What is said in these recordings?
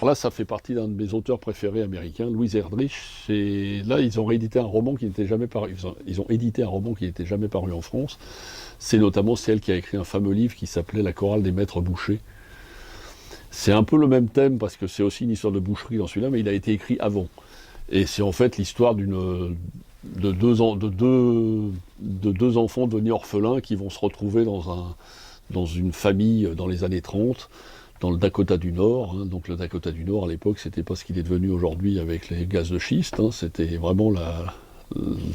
Là, ça fait partie d'un de mes auteurs préférés américains, Louis Erdrich. Et là, ils ont réédité un roman qui n'était jamais paru. Ils ont édité un roman qui n'était jamais paru en France. C'est notamment celle qui a écrit un fameux livre qui s'appelait La chorale des maîtres bouchers. C'est un peu le même thème parce que c'est aussi une histoire de boucherie dans celui-là, mais il a été écrit avant. Et c'est en fait l'histoire de deux enfants devenus orphelins qui vont se retrouver dans une famille dans les années 30. Dans le Dakota du Nord, donc le Dakota du Nord à l'époque c'était pas ce qu'il est devenu aujourd'hui avec les gaz de schiste, c'était vraiment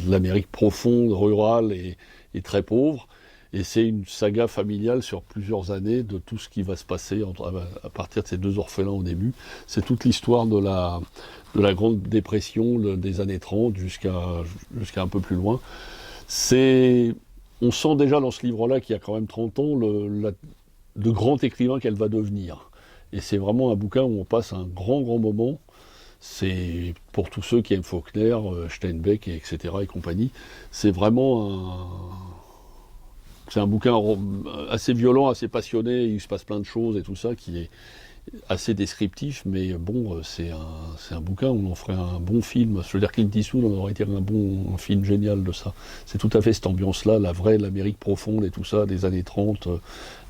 l'Amérique profonde, rurale et très pauvre, et c'est une saga familiale sur plusieurs années de tout ce qui va se passer à partir de ces deux orphelins au début. C'est toute l'histoire de la Grande Dépression des années 30 jusqu'à un peu plus loin. On sent déjà dans ce livre-là qu'il y a quand même 30 ans de grand écrivain qu'elle va devenir. Et c'est vraiment un bouquin où on passe un grand moment. C'est pour tous ceux qui aiment Faulkner, Steinbeck, etc. et compagnie. C'est vraiment un bouquin assez violent, assez passionné, il se passe plein de choses et tout ça, qui est assez descriptif, mais bon, c'est un bouquin où on en ferait un bon film. Je veux dire, Clint Eastwood, on aurait tiré un film génial de ça. C'est tout à fait cette ambiance-là, l'Amérique profonde et tout ça, des années 30,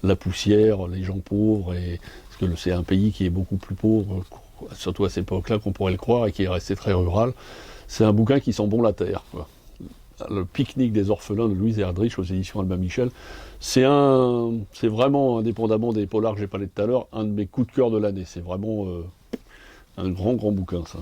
la poussière, les gens pauvres, parce que c'est un pays qui est beaucoup plus pauvre, surtout à cette époque-là qu'on pourrait le croire, et qui est resté très rural. C'est un bouquin qui sent bon la terre, quoi. Le pique-nique des orphelins de Louis Erdrich aux éditions Albin Michel. C'est vraiment, indépendamment des polars que j'ai parlé tout à l'heure, un de mes coups de cœur de l'année. C'est vraiment un grand bouquin, ça.